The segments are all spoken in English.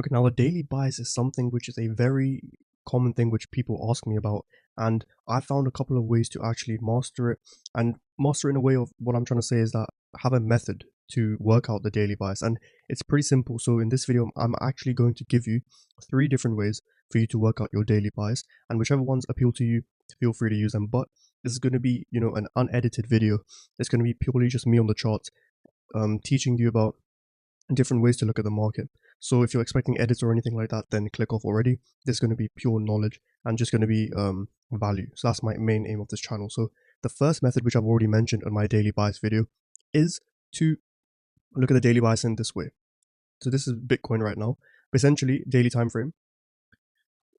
Okay, now the daily bias is something which is a very common thing which people ask me about, and I found a couple of ways to actually master it. And master it in a way of what I'm trying to say is that I have a method to work out the daily bias, and it's pretty simple. So in this video, I'm actually going to give you 3 different ways for you to work out your daily bias, and whichever ones appeal to you, feel free to use them. But this is going to be, an unedited video. It's going to be purely just me on the charts, teaching you about different ways to look at the market. So if you're expecting edits or anything like that, then click off already. This is going to be pure knowledge and just going to be value. So that's my main aim of this channel. So the first method, which I've already mentioned in my daily bias video, is to look at the daily bias in this way. So this is Bitcoin right now, but essentially daily time frame.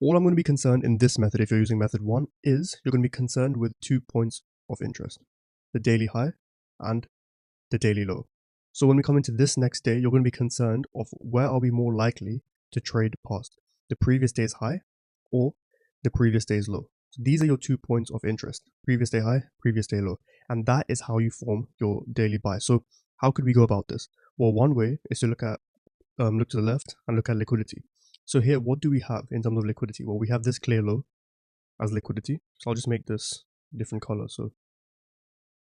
All I'm going to be concerned in this method, if you're using method 1, is you're going to be concerned with 2 points of interest: the daily high and the daily low. So when we come into this next day, you're going to be concerned of where are we more likely to trade past, the previous day's high or the previous day's low. So these are your 2 points of interest: previous day high, previous day low. And that is how you form your daily bias. So how could we go about this? Well, one way is to look to the left and look at liquidity. So here, what do we have in terms of liquidity? Well, we have this clear low as liquidity. So I'll just make this different color. So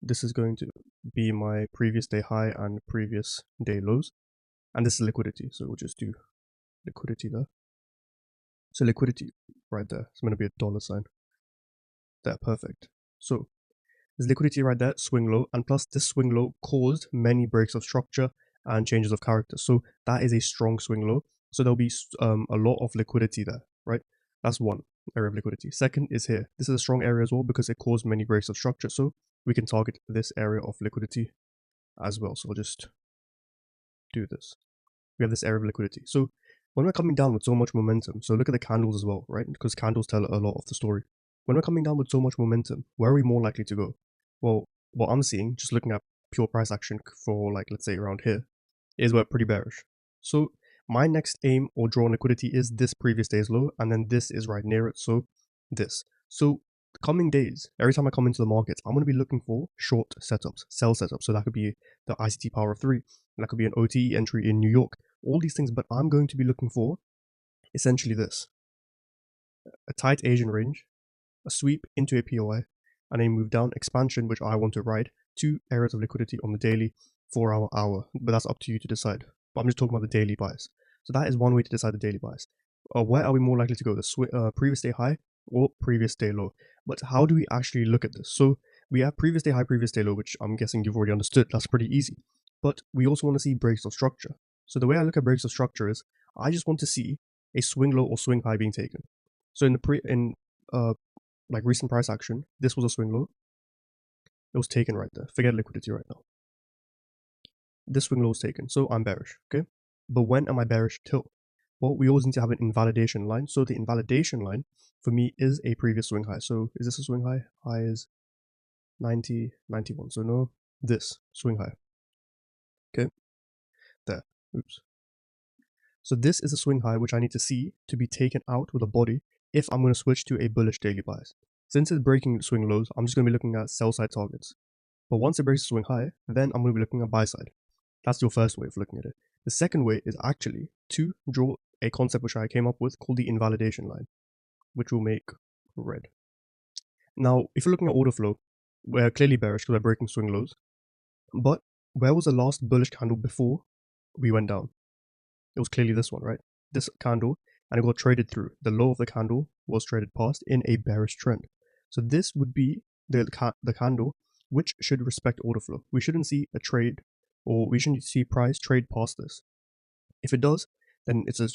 this is going to be my previous day high and previous day lows. And this is liquidity. So we'll just do liquidity there. So liquidity right there. It's going to be a dollar sign. There, perfect. So there's liquidity right there, swing low. And plus this swing low caused many breaks of structure and changes of character. So that is a strong swing low. So there'll be a lot of liquidity there, right? That's one area of liquidity. Second is here. This is a strong area as well because it caused many breaks of structure. So we can target this area of liquidity as well. So we'll just do this. We have this area of liquidity. So when we're coming down with so much momentum, so look at the candles as well, right? Because candles tell a lot of the story. When we're coming down with so much momentum, where are we more likely to go? Well, what I'm seeing, just looking at pure price action for, like, let's say around here, is we're pretty bearish. So my next aim or draw on liquidity is this previous day's low, and then this is right near it, so this. So the coming days, every time I come into the markets, I'm going to be looking for short setups, sell setups. So that could be the ICT power of 3, that could be an OTE entry in New York, all these things. But I'm going to be looking for essentially this: a tight Asian range, a sweep into a POI, and a move down expansion, which I want to ride, 2 areas of liquidity on the daily, 4-hour, but that's up to you to decide. But I'm just talking about the daily bias. So that is one way to decide the daily bias. Where are we more likely to go, the previous day high or previous day low? But how do we actually look at this? So we have previous day high, previous day low, which I'm guessing you've already understood. That's pretty easy. But we also want to see breaks of structure. So the way I look at breaks of structure is I just want to see a swing low or swing high being taken. So in like recent price action, this was a swing low. It was taken right there. Forget liquidity right now. This swing low was taken, so I'm bearish, okay? But when am I bearish till? Well, we always need to have an invalidation line. So the invalidation line for me is a previous swing high. So is this a swing high? High is 90, 91. So no, this swing high. Okay, there. Oops. So this is a swing high which I need to see to be taken out with a body if I'm going to switch to a bullish daily bias. Since it's breaking the swing lows, I'm just going to be looking at sell side targets. But once it breaks the swing high, then I'm going to be looking at buy side. That's your first way of looking at it. The second way is actually to draw a concept which I came up with called the invalidation line, which will make red. Now, if you're looking at order flow, we're clearly bearish because we're breaking swing lows. But where was the last bullish candle before we went down? It was clearly this one, right? This candle, and it got traded through. The low of the candle was traded past in a bearish trend. So this would be the candle which should respect order flow. We shouldn't see a trade, or we shouldn't see price trade past this. If it does, then it's a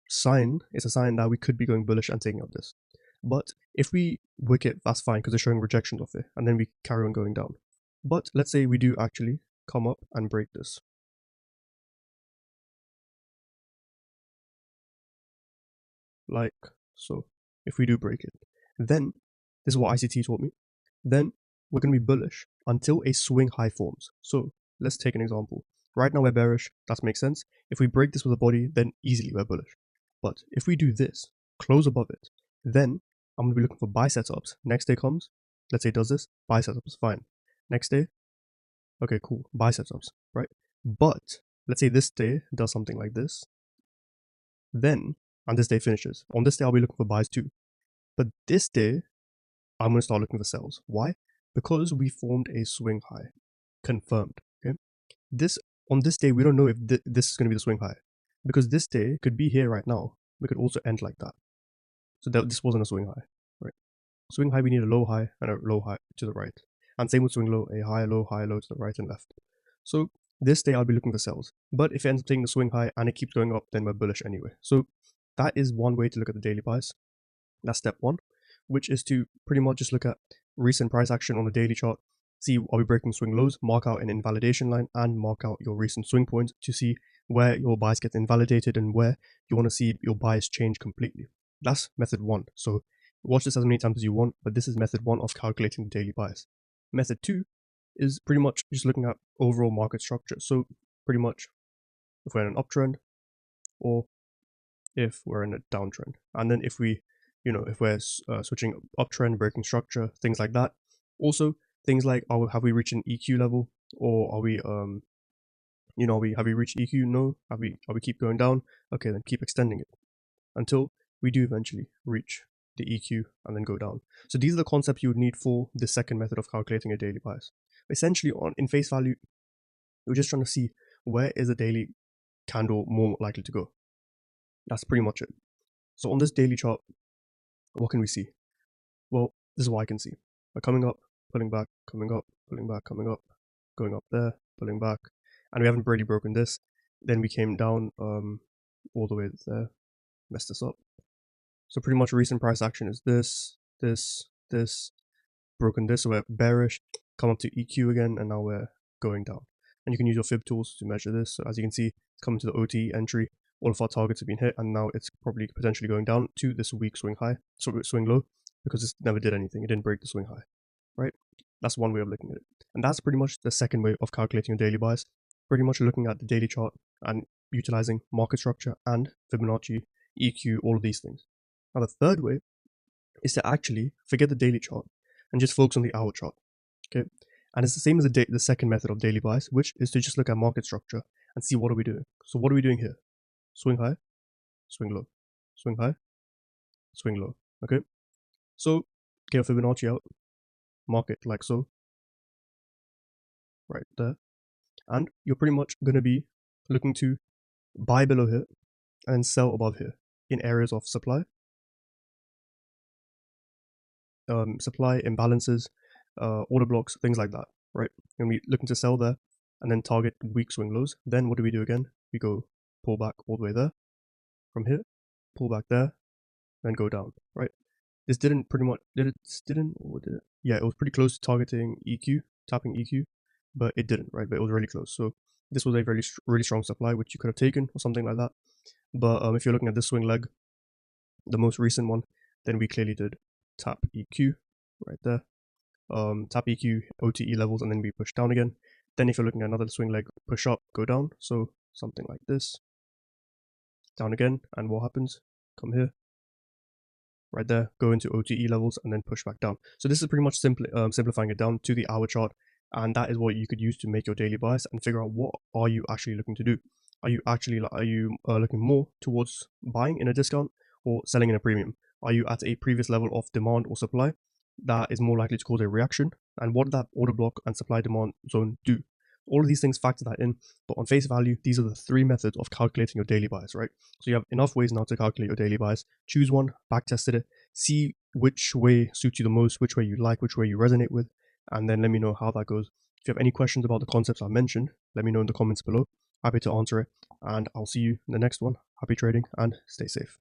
sign that we could be going bullish and taking out this. But if we wick it, that's fine because it's showing rejection of it, and then we carry on going down. But let's say we do actually come up and break this. Like so. If we do break it, then this is what ICT taught me. Then we're going to be bullish until a swing high forms. So let's take an example. Right now we're bearish. That makes sense. If we break this with a body, then easily we're bullish. But if we do this, close above it, then I'm going to be looking for buy setups. Next day comes, let's say it does this, buy setups, fine. Next day, okay, cool, buy setups, right? But let's say this day does something like this. Then, and this day finishes. On this day, I'll be looking for buys too. But this day, I'm going to start looking for sells. Why? Because we formed a swing high. Confirmed. Okay. This on this day, we don't know if this is going to be the swing high. Because this day could be here right now. We could also end like that. So this wasn't a swing high. Right. Swing high, we need a low high and a low high to the right. And same with swing low, a high, low to the right and left. So this day I'll be looking for sells. But if it ends up taking the swing high and it keeps going up, then we're bullish anyway. So that is one way to look at the daily bias. That's step one, which is to pretty much just look at recent price action on the daily chart, see are we breaking swing lows, mark out an invalidation line, and mark out your recent swing points to see where your bias gets invalidated and where you want to see your bias change completely. That's method one. So watch this as many times as you want, but this is method one of calculating the daily bias. Method two is pretty much just looking at overall market structure. So pretty much if we're in an uptrend or if we're in a downtrend. And then if we, if we're switching uptrend, breaking structure, things like that. Also, things like, have we reached an EQ level, or are we, have we reached EQ? No. Are we keep going down? Okay, then keep extending it until we do eventually reach the EQ and then go down. So these are the concepts you would need for the second method of calculating a daily bias. Essentially, in face value, we're just trying to see where is the daily candle more likely to go. That's pretty much it. So on this daily chart, what can we see? Well, this is what I can see. We're coming up, pulling back, coming up, pulling back, coming up, going up there, pulling back, and we haven't really broken this. Then we came down all the way there, messed us up. So pretty much recent price action is this, broken this, so we're bearish, come up to EQ again, and now we're going down. And you can use your fib tools to measure this. So as you can see, it's coming to the OTE entry. All of our targets have been hit, and now it's probably potentially going down to this weak swing high, swing low, because this never did anything. It didn't break the swing high, right? That's one way of looking at it. And that's pretty much the second way of calculating your daily bias. Pretty much looking at the daily chart and utilizing market structure and Fibonacci, EQ, all of these things. Now the third way is to actually forget the daily chart and just focus on the hour chart. Okay, and it's the same as the second method of daily bias, which is to just look at market structure and see what are we doing. So what are we doing here? Swing high, swing low, swing high, swing low. Okay, so get a Fibonacci out, mark it like so, right there, and you're pretty much going to be looking to buy below here and sell above here in areas of supply, supply imbalances, order blocks, things like that, right? And we looking to sell there and then target weak swing lows. Then what do we do again? We go pull back all the way there from here, pull back there, then go down, right? This didn't pretty much, or did it? Yeah, it was pretty close to targeting EQ, tapping EQ, but it didn't, right? But it was really close. So this was a really strong supply, which you could have taken or something like that. But if you're looking at this swing leg, the most recent one, then we clearly did tap EQ right there. Tap EQ, OTE levels, and then we push down again. Then if you're looking at another swing leg, push up, go down. So something like this. Down again, and what happens? Come here. Right there, go into OTE levels, and then push back down. So this is pretty much simplifying it down to the hour chart, and that is what you could use to make your daily bias and figure out what are you actually looking to do. Are you actually looking more towards buying in a discount or selling in a premium? Are you at a previous level of demand or supply that is more likely to cause a reaction? And what did that order block and supply demand zone do? All of these things factor that in, but on face value, these are the three methods of calculating your daily bias, right? So you have enough ways now to calculate your daily bias. Choose one, backtest it, see which way suits you the most, which way you like, which way you resonate with, and then let me know how that goes. If you have any questions about the concepts I mentioned, let me know in the comments below. Happy to answer it, and I'll see you in the next one. Happy trading and stay safe.